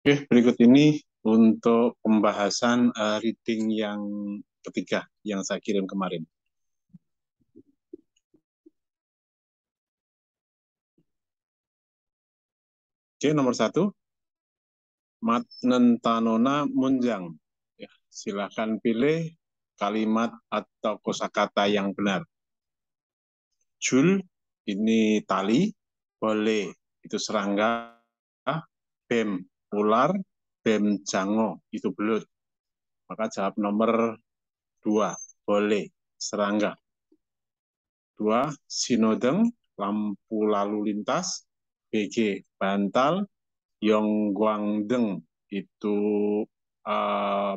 Oke, berikut ini untuk pembahasan reading yang ketiga yang saya kirim kemarin. Oke, nomor 1, matnentanona munjang. Ya, silakan pilih kalimat atau kosakata yang benar. Jul, ini tali. Boleh, itu serangga. Bem, ular. Bem jango, itu belut. Maka jawab nomor 2, boleh, serangga. 2, sinodeng, lampu lalu lintas. BG, bantal. Yongguangdeng, itu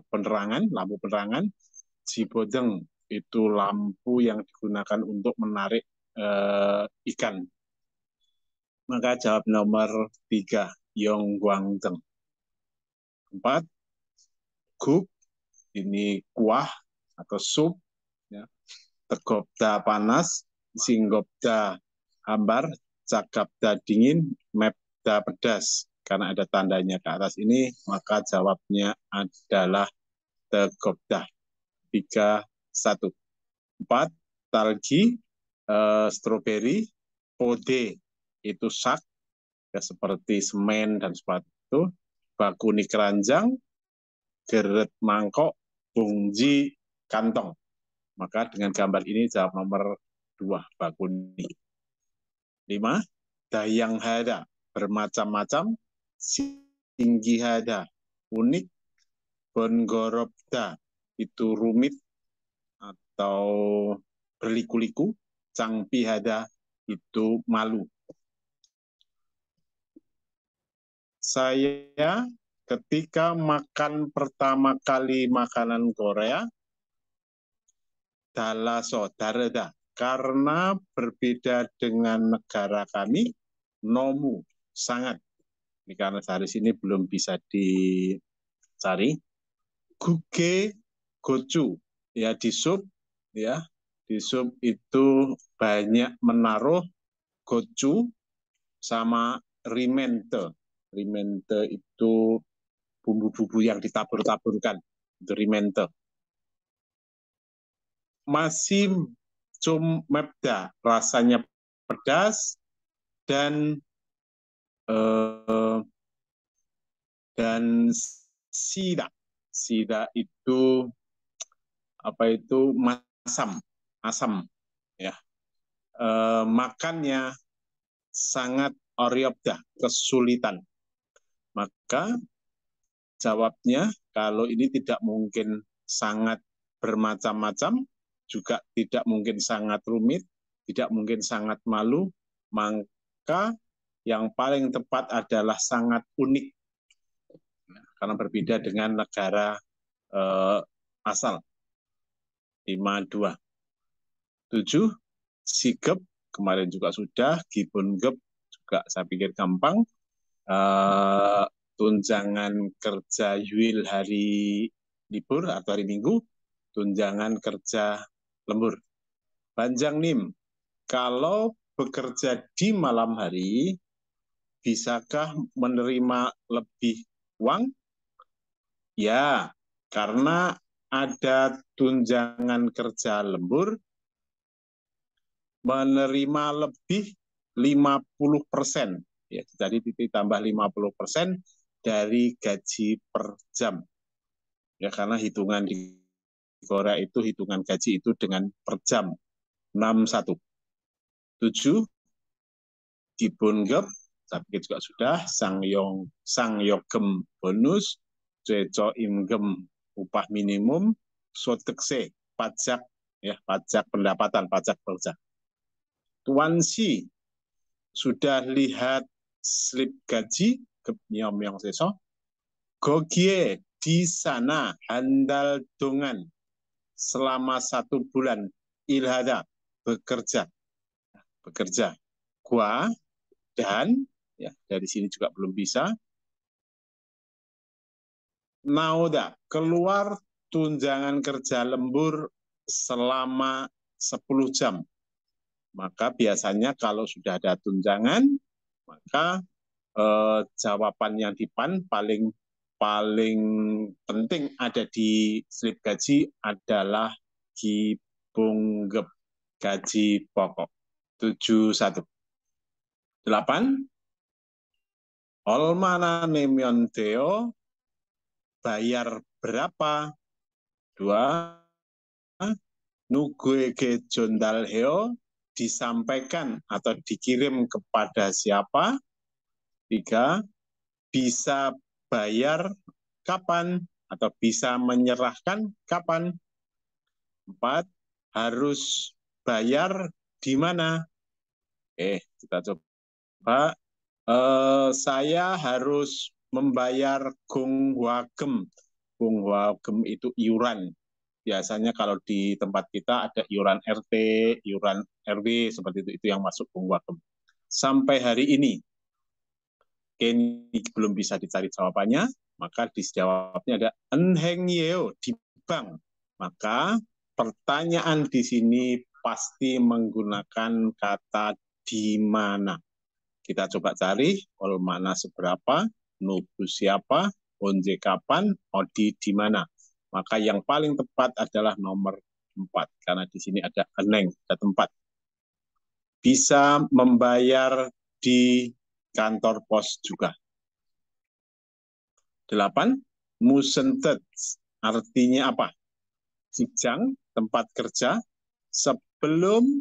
penerangan, lampu penerangan. Jibodeng, itu lampu yang digunakan untuk menarik ikan. Maka jawab nomor 3, Yongguangdeng. 4, guk, ini kuah atau sup. Ya. Tegobda panas, singgobda hambar, cakapda dingin, mepda pedas. Karena ada tandanya ke atas ini, maka jawabnya adalah tegobda. 3, 1. 4, talgi, stroberi, pode, itu sak, ya, seperti semen dan sepatu, bakuni keranjang, geret mangkok, bungji kantong. Maka dengan gambar ini jawab nomor 2, bakuni. 5, dayang hada, bermacam-macam. Singgi hada, unik. Bonggorobda, itu rumit atau berliku-liku. Cangpi hada, itu malu. Saya ketika makan pertama kali makanan Korea, dalaso, dareda, karena berbeda dengan negara kami, nomu, sangat. Ini karena sehari ini belum bisa dicari. Guge, gocu, ya di sup, ya di sup itu banyak menaruh gocu sama rimente. Rimente itu bumbu-bumbu yang ditabur-taburkan, itu rimente. Masih mepda, rasanya pedas dan sida. Sida itu apa itu masam, asam, ya. Makannya sangat oriopdah, kesulitan. Maka jawabnya kalau ini tidak mungkin sangat bermacam-macam, juga tidak mungkin sangat rumit, tidak mungkin sangat malu, maka yang paling tepat adalah sangat unik, karena berbeda dengan negara asal. 5-2. 7, sigep, kemarin juga sudah. Gibun gep juga saya pikir gampang. Tunjangan kerja yuil hari libur atau hari Minggu, tunjangan kerja lembur. Panjang nim, kalau bekerja di malam hari, bisakah menerima lebih uang? Ya, karena ada tunjangan kerja lembur, menerima lebih 50%. Ya, jadi ditambah 50% dari gaji per jam. Ya, karena hitungan di Korea itu, hitungan gaji itu dengan per jam. 61. 7, dibungep, tapi juga sudah. Sangyogem bonus, ceco imgem upah minimum, sotekse pajak, ya, pajak pendapatan, pajak kerja. Tuansi, sudah lihat slip gaji ke Myong Seso. Gogie, di sana handal dongan selama 1 bulan. Ilhada, bekerja. Gua dan, ya, dari sini juga belum bisa. Nauda, keluar tunjangan kerja lembur selama 10 jam. Maka biasanya kalau sudah ada tunjangan, maka jawaban yang dipan paling penting ada di slip gaji adalah gibunggep gaji pokok 71. 8. Olmana Nemyon Deo bayar berapa? 2. Nuguege Jondal Heo disampaikan atau dikirim kepada siapa? 3. Bisa bayar kapan atau bisa menyerahkan kapan? 4. Harus bayar di mana? Kita coba. Saya harus membayar Gunghwagem. Gunghwagem itu iuran. Biasanya kalau di tempat kita ada iuran RT, iuran RW, seperti itu yang masuk Gunghwagem. Sampai hari ini, ini belum bisa dicari jawabannya, maka dijawabnya ada enheng yeo di bank. Maka pertanyaan di sini pasti menggunakan kata di mana. Kita coba cari olmana seberapa, nubu siapa, onje kapan, odi di mana. Maka yang paling tepat adalah nomor 4 karena di sini ada eneng, ada tempat. Bisa membayar di kantor pos juga. 8. Musentet artinya apa? Sijang, tempat kerja, sebelum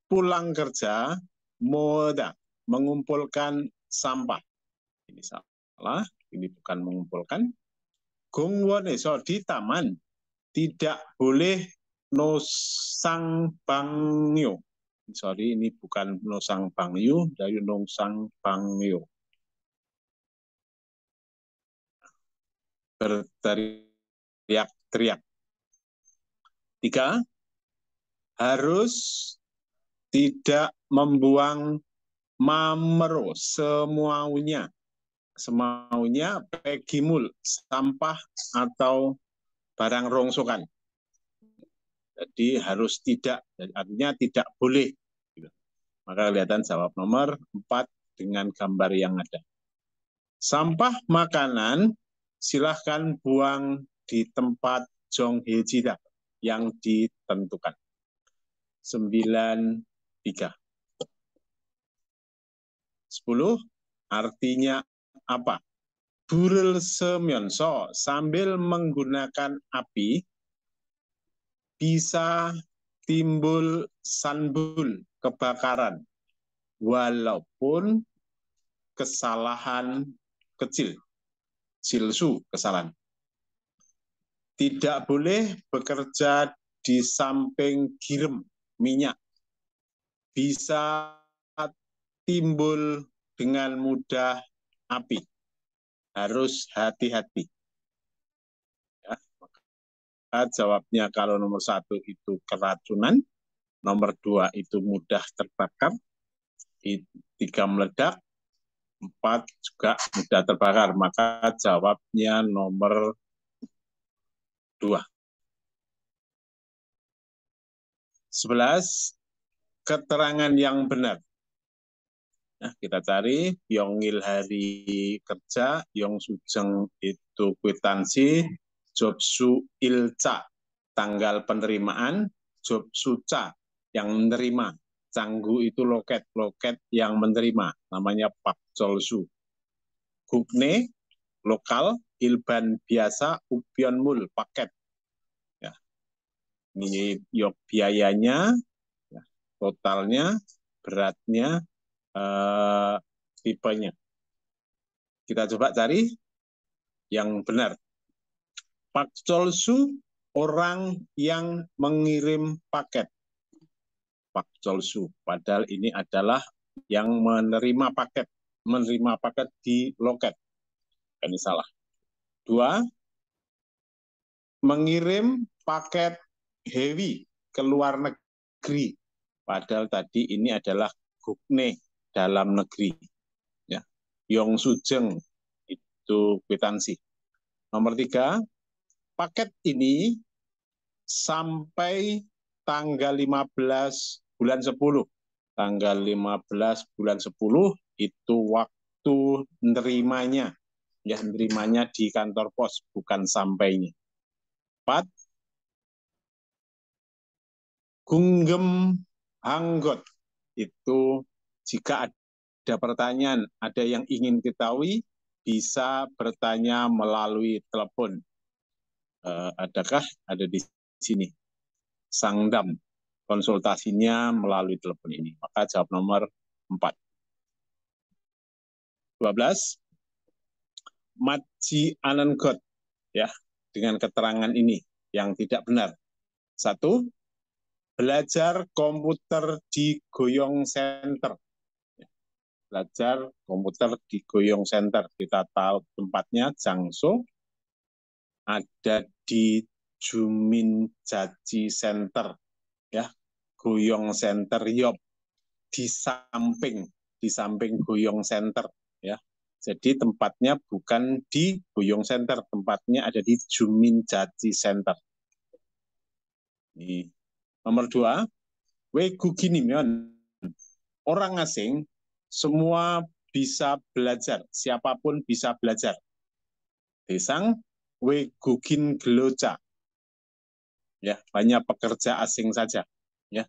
pulang kerja, moda, mengumpulkan sampah. Ini salah, ini bukan mengumpulkan. Gongwoneso di taman, tidak boleh nosang bangyo. Sorry, ini bukan nosang bangyo, dari nosang bangyo. Berteriak-teriak. 3. Harus tidak membuang mamero semaunya pegimul sampah atau barang rongsokan. Jadi harus tidak, artinya tidak boleh. Maka kelihatan jawab nomor 4 dengan gambar yang ada. Sampah makanan silahkan buang di tempat Jonghejida yang ditentukan. 93. 10. Artinya apa? Buril semyonso sambil menggunakan api bisa timbul sanbul kebakaran walaupun kesalahan kecil, silsu kesalahan. Tidak boleh bekerja di samping girim minyak, bisa timbul dengan mudah api. Harus hati-hati. Ya, maka jawabnya kalau nomor 1 itu keracunan, nomor 2 itu mudah terbakar, 3 meledak, 4 juga mudah terbakar. Maka jawabnya nomor 2. 11. Keterangan yang benar. Nah, kita cari Yongil hari kerja, Yong Sujeng itu kwitansi, Jobsu Ilca tanggal penerimaan, Jobsuca yang menerima, Canggu itu loket yang menerima, namanya Pak Jolsu. Gukne lokal, Ilban biasa, Upionmul paket. Ya. Ini yok biayanya, ya, totalnya, beratnya, tipenya. Kita coba cari yang benar. Pak Cholsu orang yang mengirim paket. Pak Cholsu, padahal ini adalah yang menerima paket di loket. Ini salah. 2. Mengirim paket heavy ke luar negeri. Padahal tadi ini adalah Gukne dalam negeri. Ya. Yong Sujeng itu kwitansi. Nomor 3, paket ini sampai tanggal 15 bulan 10. Tanggal 15 bulan 10 itu waktu waktu nerimanya. Ya, nerimanya di kantor pos, bukan sampainya. 4. Gunggem hanggot. Itu jika ada pertanyaan, ada yang ingin diketahui, bisa bertanya melalui telepon. Adakah ada di sini? Sangdam. Konsultasinya melalui telepon ini. Maka jawab nomor 4. 12. Maji anenggot. Ya, dengan keterangan ini yang tidak benar. 1. Belajar komputer di Goyong Center. Belajar komputer di Goyong Center. Kita tahu tempatnya Jangso, ada di Juminjaji Center, ya, Goyong Center Yop, di samping Goyong Center, ya. Jadi tempatnya bukan di Goyong Center, tempatnya ada di Juminjaji Center. Ini. Nomor 2, Weguginimeon. Orang asing semua bisa belajar, siapapun bisa belajar. Desang Wegugin Geloca. Ya, banyak pekerja asing saja, ya,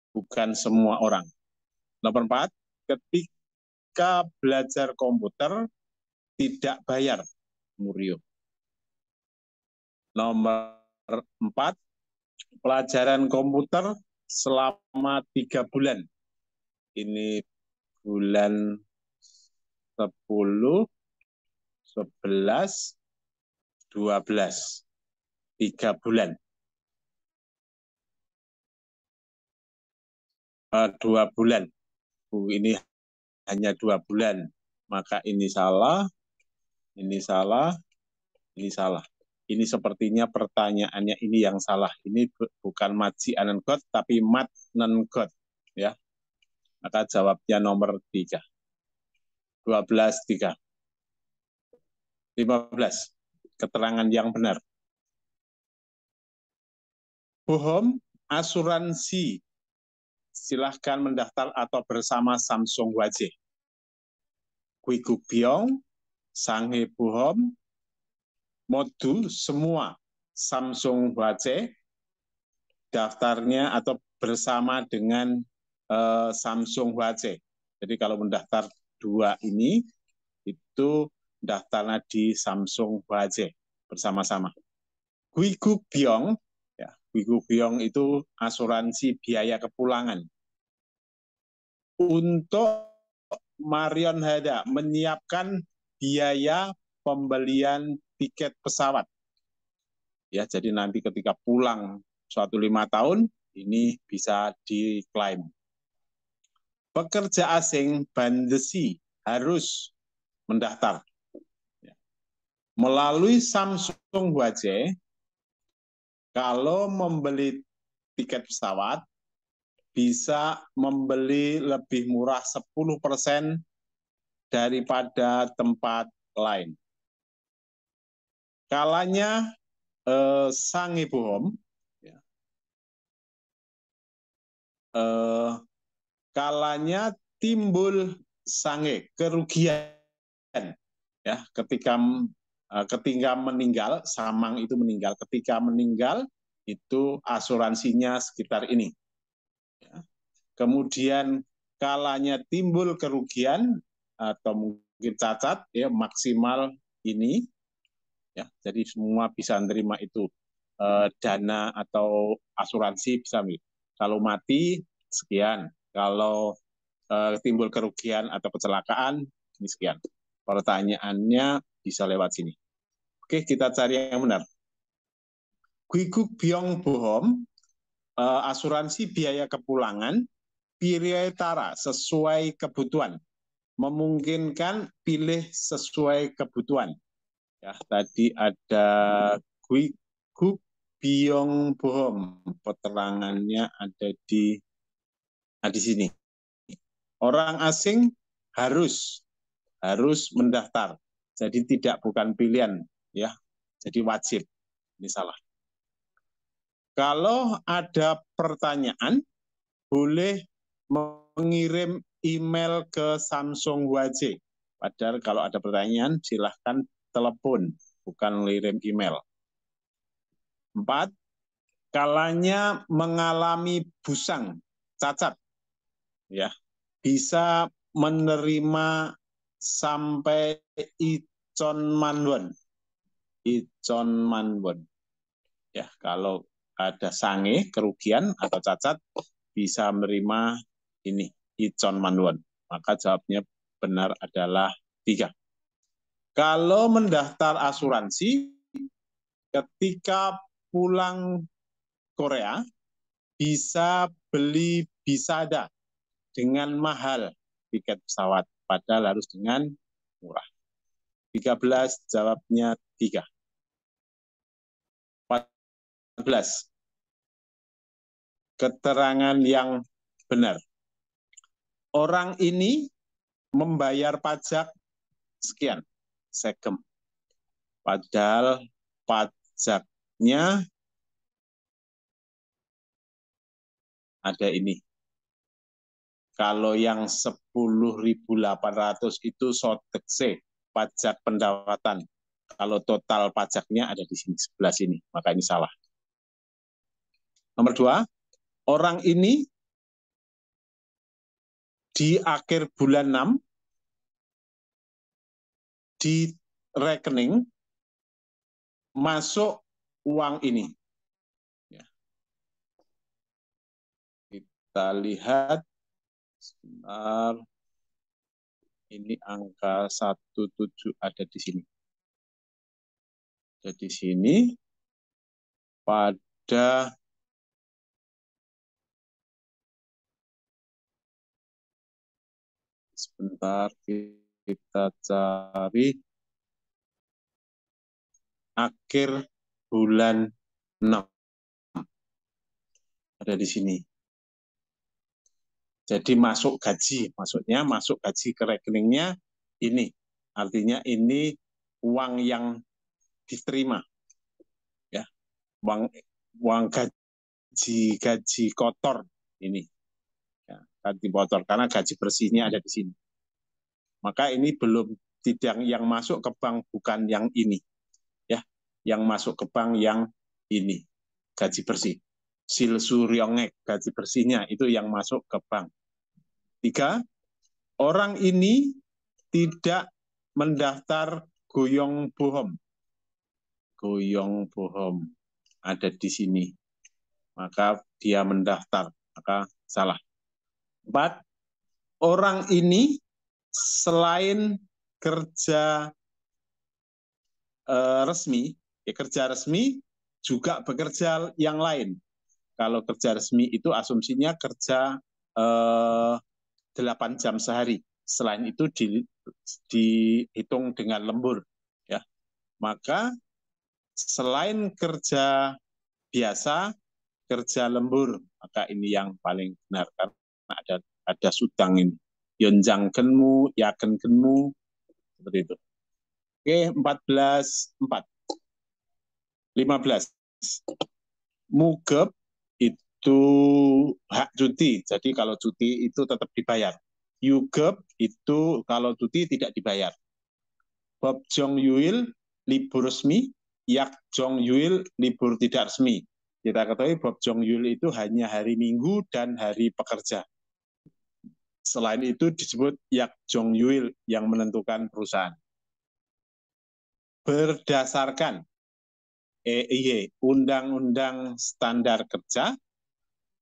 bukan semua orang. Nomor 4, ketika belajar komputer tidak bayar, Murio. Nomor 4, pelajaran komputer selama 3 bulan. Ini bulan 10, 11, 12. 3 bulan. 2 bulan. Ini hanya 2 bulan. Maka ini salah, ini salah, ini salah. Ini sepertinya pertanyaannya ini yang salah. Ini bukan maji anenggot, tapi mat nenggot. Ya. Maka jawabnya nomor 3. 12, 3. 15. Keterangan yang benar. Bohong, asuransi. Silahkan mendaftar atau bersama Samsung Wajih. Kuigubyong, Sanghe Bohom, Modu, semua Samsung Wajih, daftarnya atau bersama dengan Samsung Wajih. Jadi kalau mendaftar 2 ini, itu daftarnya di Samsung Wajih bersama-sama. Guigubyong, ya, Guigubyong itu asuransi biaya kepulangan. Untuk Marion Hada menyiapkan biaya pembelian tiket pesawat. Ya, jadi nanti ketika pulang suatu 5 tahun, ini bisa diklaim. Pekerja asing Bandesi harus mendaftar. Melalui Samsung Wajih, kalau membeli tiket pesawat, bisa membeli lebih murah 10% daripada tempat lain. Kalanya Sange Bohom, ya, kalanya timbul sange, kerugian, ya, ketika meninggal, Samang itu meninggal, ketika meninggal itu asuransinya sekitar ini, ya. Kemudian kalanya timbul kerugian atau mungkin cacat, ya, maksimal ini, ya, jadi semua bisa menerima itu, dana atau asuransi bisa. Kalau mati sekian, kalau timbul kerugian atau kecelakaan ini sekian. Pertanyaannya bisa lewat sini. Oke, kita cari yang benar. Guigubyong Bohom, asuransi biaya kepulangan, Piretara sesuai kebutuhan, memungkinkan pilih sesuai kebutuhan. Ya, tadi ada Guigubyong Bohom, keterangannya ada di sini. Orang asing harus mendaftar. Jadi bukan pilihan, ya. Jadi wajib. Ini salah. Kalau ada pertanyaan, boleh mengirim email ke Samsung Wajih Padahal kalau ada pertanyaan silahkan telepon, bukan ngirim email. 4. Kalanya mengalami busang, cacat, ya, bisa menerima sampai icon manwon. Icon manwon. Ya, kalau ada sange, kerugian atau cacat, bisa menerima ini, icon manwon. Maka jawabnya benar adalah 3. Kalau mendaftar asuransi, ketika pulang Korea, bisa beli Bisada dengan mahal tiket pesawat, padahal harus dengan murah. 13 jawabnya 3. 14. Keterangan yang benar. Orang ini membayar pajak sekian, segem. Padahal pajaknya ada ini. Kalau yang 10.800 itu sodekse, pajak pendapatan. Kalau total pajaknya ada di sini, sebelah sini. Maka ini salah. Nomor 2, orang ini di akhir bulan 6 di rekening masuk uang ini. Kita lihat sebentar. Ini angka 17 ada di sini. Ada di sini pada sebentar kita cari akhir bulan 6. Ada di sini. Jadi masuk gaji, maksudnya masuk gaji ke rekeningnya ini. Artinya ini uang yang diterima. Ya. Uang gaji kotor ini. Ya, gaji kotor karena gaji bersihnya ada di sini. Maka ini belum, tidak, yang masuk ke bank bukan yang ini. Ya, yang masuk ke bank yang ini. Gaji bersih. Sil Suryongek, gaji bersihnya itu yang masuk ke bank. 3, orang ini tidak mendaftar Goyong Bohom. Goyong Bohom ada di sini. Maka dia mendaftar. Maka salah. 4, orang ini selain kerja resmi, kerja resmi juga bekerja yang lain. Kalau kerja resmi itu asumsinya kerja 8 jam sehari. Selain itu dihitung dengan lembur. Ya. Maka selain kerja biasa, kerja lembur, maka ini yang paling benar karena ada sutang ini. Yonjangkenmu, yakenkenmu, seperti itu. Oke, 14.4. 15. Mugep itu hak cuti. Jadi kalau cuti itu tetap dibayar. Yugep itu kalau cuti tidak dibayar. Bob Jong Yuil libur resmi, Yak Jong Yuil libur tidak resmi. Kita ketahui Bob Jong Yuil itu hanya hari Minggu dan hari pekerja. Selain itu disebut Yak Jong Yuil yang menentukan perusahaan. Berdasarkan EIY, Undang-Undang Standar Kerja,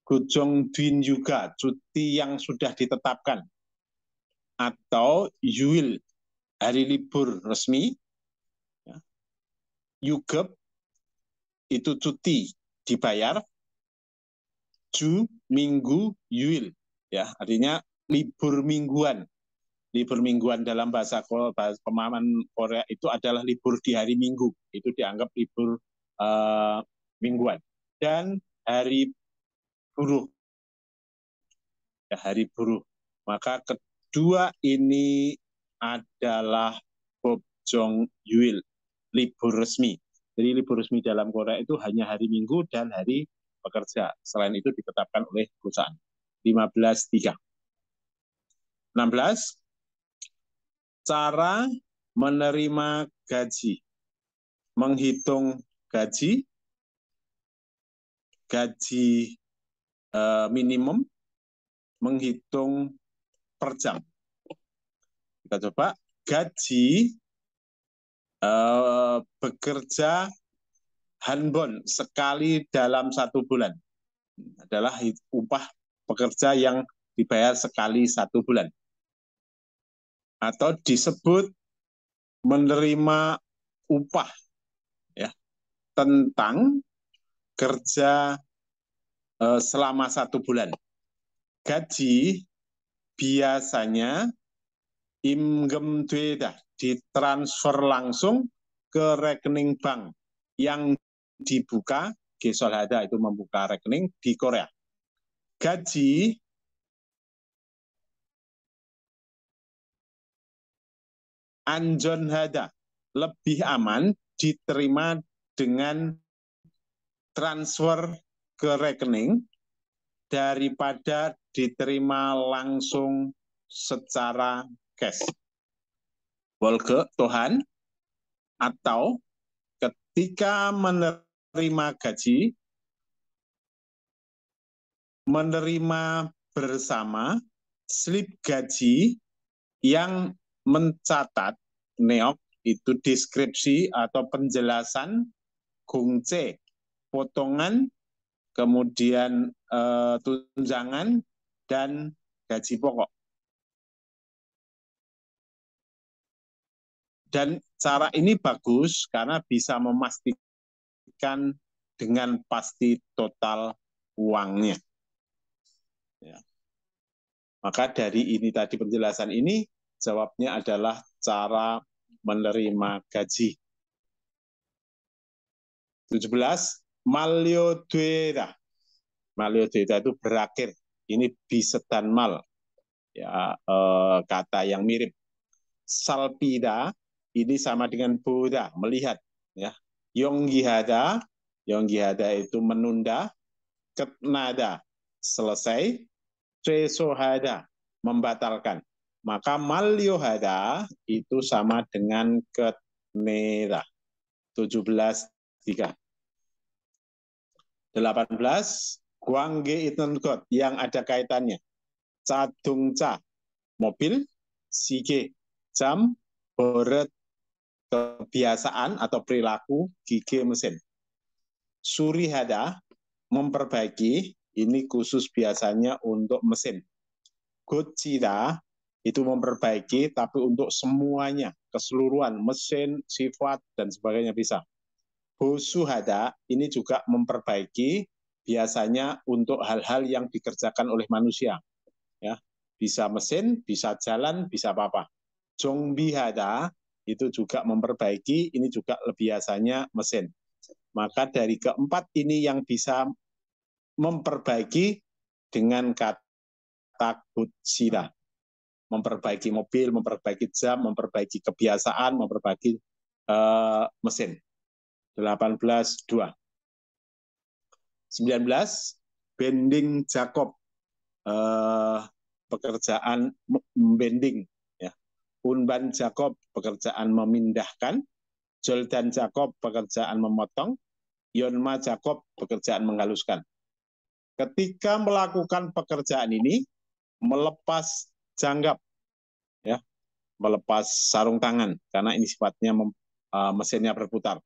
Gojong Dwin juga cuti yang sudah ditetapkan, atau Yuil hari libur resmi, Yugep itu cuti dibayar, Ju minggu Yuil, ya artinya libur mingguan. Libur mingguan dalam bahasa pemahaman Korea itu adalah libur di hari Minggu, itu dianggap libur mingguan. Dan hari buruh, ya, hari buruh. Maka kedua ini adalah Bob Jong Yuil, libur resmi. Jadi libur resmi dalam Korea itu hanya hari Minggu dan hari pekerja. Selain itu ditetapkan oleh perusahaan. 15.3. 16. cara menerima gaji, menghitung gaji, gaji minimum, menghitung per jam. Kita coba gaji bekerja hanbon sekali dalam 1 bulan adalah upah pekerja yang dibayar sekali 1 bulan. Atau disebut menerima upah ya, tentang kerja selama 1 bulan. Gaji biasanya imgem dweda ditransfer langsung ke rekening bank yang dibuka, Gesol Hada itu membuka rekening di Korea. Gaji Anjon Hada lebih aman diterima dengan transfer ke rekening daripada diterima langsung secara cash. Bolke Tuhan, atau ketika menerima gaji, menerima bersama slip gaji yang mencatat neok itu deskripsi atau penjelasan gungce, potongan, kemudian tunjangan, dan gaji pokok. Dan cara ini bagus karena bisa memastikan dengan pasti total uangnya. Ya. Maka dari ini tadi penjelasan ini, jawabnya adalah cara menerima gaji. 17, Malyodweda. Malyodweda itu berakhir. Ini bisetan mal, ya, kata yang mirip. Salpida ini sama dengan Buddha, melihat. Ya. Yonggihada itu menunda. Ketnada, selesai. Tresohada, membatalkan. Maka Malyohada itu sama dengan Ketneda. 17.3. 18, Guangge Itenkot yang ada kaitannya. Cadungca, mobil. Sige, jam. Boret, kebiasaan atau perilaku. Gige, mesin. Surihada, memperbaiki. Ini khusus biasanya untuk mesin. Gochida, itu memperbaiki, tapi untuk semuanya, keseluruhan, mesin, sifat, dan sebagainya bisa. Bosuhada, ini juga memperbaiki, biasanya untuk hal-hal yang dikerjakan oleh manusia. Ya, bisa mesin, bisa jalan, bisa apa-apa. Jongbihada, itu juga memperbaiki, ini juga biasanya mesin. Maka dari keempat ini yang bisa memperbaiki dengan kata gochida. Memperbaiki mobil, memperbaiki jam, memperbaiki kebiasaan, memperbaiki mesin. 18.2. 19, bending Jacob, pekerjaan bending. Ya. Unban Jacob, pekerjaan memindahkan. Joldan Jacob, pekerjaan memotong. Yonma Jacob, pekerjaan menghaluskan. Ketika melakukan pekerjaan ini, melepas janggap, ya, melepas sarung tangan, karena ini sifatnya mesinnya berputar.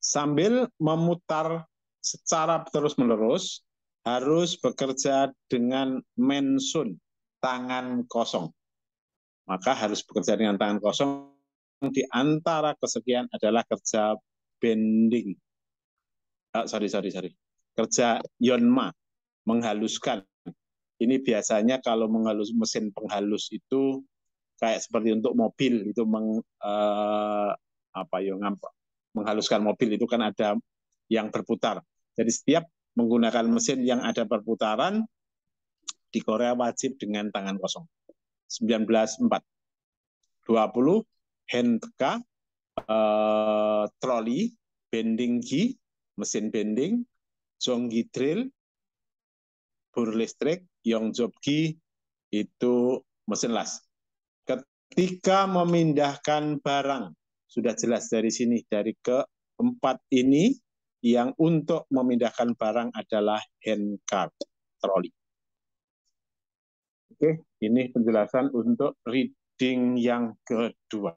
Sambil memutar secara terus-menerus, harus bekerja dengan mensun, tangan kosong. Maka harus bekerja dengan tangan kosong, di antara kesekian adalah kerja bending. Kerja yonma, menghaluskan. Ini biasanya kalau menghalus mesin penghalus itu kayak seperti untuk mobil itu menghaluskan mobil itu kan ada yang berputar. Jadi setiap menggunakan mesin yang ada perputaran di Korea wajib dengan tangan kosong. 19.4. 20, Hentka, troli, bending gi, mesin bending, jonggi drill, bur listrik, yongjobgi itu mesin las. ketika memindahkan barang, sudah jelas dari sini, dari keempat ini, yang untuk memindahkan barang adalah handcart, troli. Oke, ini penjelasan untuk reading yang kedua.